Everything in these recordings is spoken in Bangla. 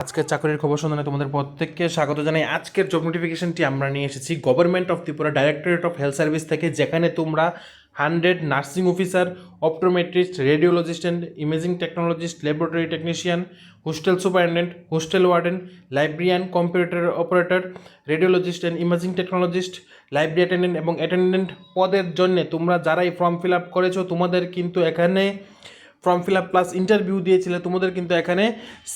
আজকের চাকরির খবর সন্ধানে তোমাদের প্রত্যেককে স্বাগত জানাই। আজকের জব নোটিফিকেশনটি আমরা নিয়ে এসেছি government of Tripura directorate of health service থেকে, যেখানে তোমরা 100 nursing officer, optometrist, radiologist and, imaging technologist, laboratory technician, hostel superintendent, hostel warden, librarian, computer operator, radiologist and imaging technologist, library attendant এবং অ্যাটেন্ডেন্ট পদের জন্য তোমরা যারাই ফর্ম ফিল আপ করেছো, তোমাদের কিন্তু এখানে form fill up plus interview দিয়েছিলে, তোমাদের কিন্তু এখানে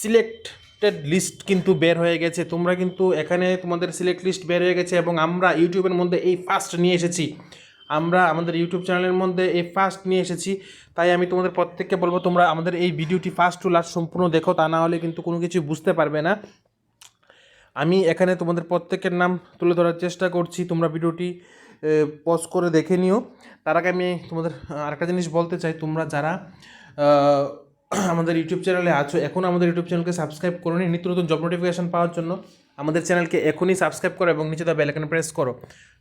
সিলেক্টেড লিস্ট কিন্তু বের হয়ে গেছে। তোমরা কিন্তু এখানে তোমাদের সিলেক্ট লিস্ট বের হয়ে গেছে এবং আমরা ইউটিউবের মধ্যে এই ফার্স্ট নিয়ে এসেছি। আমরা আমাদের ইউটিউব চ্যানেলের মধ্যে এই ফার্স্ট নিয়ে এসেছি। তাই আমি তোমাদের প্রত্যেককে বলবো, তোমরা আমাদের এই ভিডিওটি ফার্স্ট টু লাস্ট সম্পূর্ণ দেখো, তা না হলে কিন্তু কোনো কিছু বুঝতে পারবে না। আমি এখানে তোমাদের প্রত্যেকের নাম তুলে ধরার চেষ্টা করছি, তোমরা ভিডিওটি পজ করে দেখে নিও। তার আগে আমি তোমাদের আরেকটা জিনিস বলতে চাই, তোমরা যারা আমাদের ইউটিউব চ্যানেলে আছো, এখন আমাদের ইউটিউব চ্যানেলকে সাবস্ক্রাইব করো নি, নিত্য নতুন জব নোটিফিকেশন পাওয়ার জন্য আমাদের চ্যানেলকে এখনই সাবস্ক্রাইব করো এবং নিচে বেল আইকন প্রেস করো।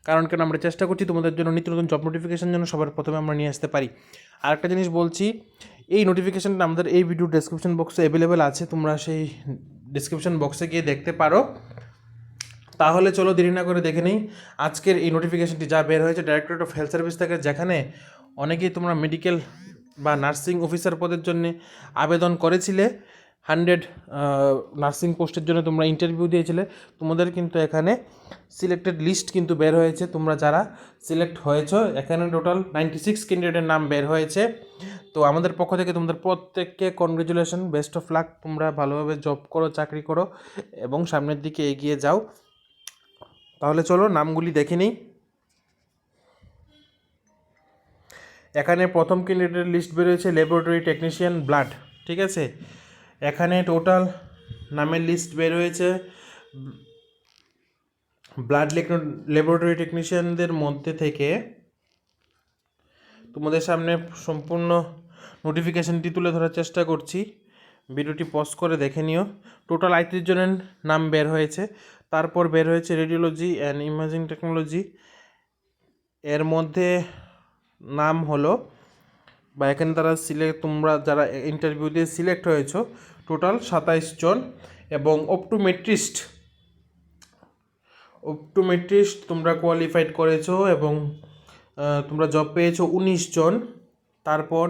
কারণ কেন আমরা চেষ্টা করছি তোমাদের জন্য নিত্য নতুন জব নোটিফিকেশন যেন সবার প্রথমে আমরা নিয়ে আসতে পারি। আরেকটা জিনিস বলছি, এই নোটিফিকেশানটা আমাদের এই ভিডিও ডেসক্রিপশন বক্সে অ্যাভেলেবেল আছে, তোমরা সেই ডেসক্রিপশন বক্সে গিয়ে দেখতে পারো। তাহলে চলো দেরি না করে দেখে নিই আজকের এই নোটিফিকেশনটি যা বের হয়েছে ডাইরেক্টরেট অফ হেলথ সার্ভিস থেকে, যেখানে অনেকেই তোমরা মেডিকেল বা নার্সিং অফিসার পদের জন্য আবেদন করেছিলে। 100 নার্সিং পোস্টের জন্য তোমরা ইন্টারভিউ দিয়েছিলে, তোমাদের কিন্তু এখানে সিলেক্টেড লিস্ট কিন্তু বের হয়েছে। তোমরা যারা সিলেক্ট হয়েছো, এখানে টোটাল 96 ক্যান্ডিডেটের নাম বের হয়েছে। তো আমাদের পক্ষ থেকে তোমাদের প্রত্যেককে কনগ্রাচুলেশন, বেস্ট অফ লাক। তোমরা ভালোভাবে জব করো, চাকরি করো এবং সামনের দিকে এগিয়ে যাও। তাহলে চলো নামগুলি দেখে নিই। এখানে প্রথম ক্যান্ডিডেটের লিস্ট বেরোয়েছে ল্যাবরেটরি টেকনিশিয়ান ব্লাড, ঠিক আছে। এখানে টোটাল নামের লিস্ট বের হয়েছে ব্লাড ল্যাবরেটরি টেকনিশিয়ানদের মধ্যে থেকে। তোমাদের সামনে সম্পূর্ণ নোটিফিকেশানটি তুলে ধরার চেষ্টা করছি, ভিডিওটি পজ করে দেখে নিও। টোটাল 38 জনের নাম বের হয়েছে। তারপর বের হয়েছে রেডিওলজি অ্যান্ড ইমেজিং টেকনোলজি, এর মধ্যে নাম হলো বা এখানে তারা তোমরা যারা ইন্টারভিউ দিয়ে সিলেক্ট হয়েছো টোটাল 27 জন। এবং অপটোমেট্রিস্ট তোমরা কোয়ালিফাইড করেছো এবং তোমরা জব পেয়েছো 19 জন। তারপর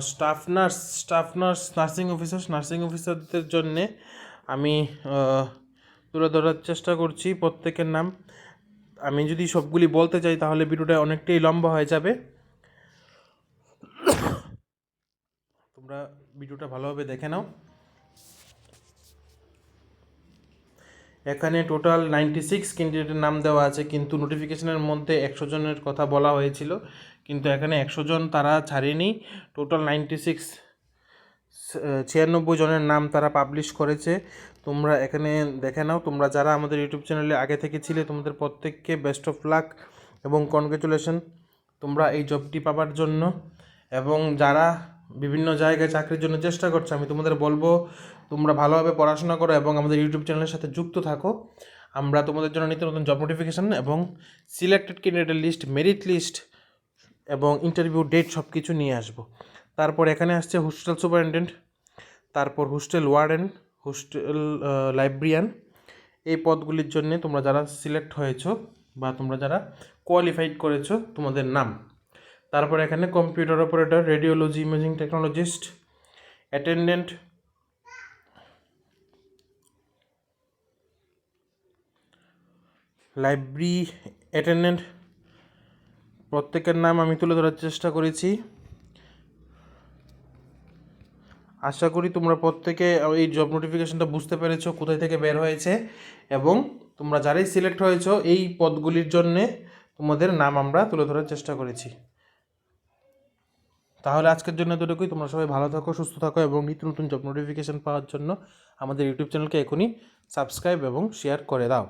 স্টাফ নার্স নার্সিং অফিসারদের জন্যে আমি তুলে ধরার চেষ্টা করছি প্রত্যেকের নাম। আমি যদি সবগুলি বলতে চাই তাহলে ভিডিওটা অনেকটাই লম্বা হয়ে যাবে, তোমরা ভিডিওটা ভালোভাবে দেখে নাও। এখানে টোটাল 96 ক্যান্ডিডেটের নাম দেওয়া আছে, কিন্তু নোটিফিকেশনের মধ্যে 100 জনের কথা বলা হয়েছিল, কিন্তু এখানে 100 জন তারা ছাড়েনি। টোটাল 96 জনের নাম তারা পাবলিশ করেছে। তোমরা এখানে দেখে নাও। তোমরা যারা আমাদের ইউটিউব চ্যানেলে আগে থেকে ছিলে, তোমাদের প্রত্যেককে বেস্ট অফ লাক এবং কনগ্রাচুলেশন তোমরা এই জবটি পাবার জন্য। এবং যারা বিভিন্ন জায়গায় চাকরির জন্য চেষ্টা করছো, আমি তোমাদের বলবো তোমরা ভালোভাবে পড়াশোনা করো এবং আমাদের ইউটিউব চ্যানেলের সাথে যুক্ত থাকো। আমরা তোমাদের জন্য নিত্য নতুন জব নোটিফিকেশান এবং selected candidate list, merit list এবং ইন্টারভিউ ডেট সব কিছু নিয়ে আসবো। তারপর এখানে আসছে হোস্টেল সুপারিনটেন্ডেন্ট, তারপর হোস্টেল ওয়ার্ডেন, হোস্টেল লাইব্রেরিয়ান। এই পদগুলির জন্য তোমরা যারা সিলেক্ট হয়েছো বা তোমরা যারা কোয়ালিফাইড করেছো তোমাদের নাম। তারপর এখানে computer operator, radiology imaging technologist, attendant, library attendant, প্রত্যেকের নাম আমি তুলে ধরার চেষ্টা করেছি। আশা করি তোমরা প্রত্যেকে এই জব নোটিফিকেশনটা বুঝতে পেরেছো কোথায় থেকে বের হয়েছে, এবং তোমরা যারাই সিলেক্ট হয়েছো এই পদগুলির জন্যে তোমাদের নাম আমরা তুলে ধরার চেষ্টা করেছি। তাহলে আজকের জন্য এতটুকুই। তোমরা সবাই ভালো থাকো, সুস্থ থাকো এবং নিত্য নতুন জব নোটিফিকেশান পাওয়ার জন্য আমাদের ইউটিউব চ্যানেলকে এখনই সাবস্ক্রাইব এবং শেয়ার করে দাও।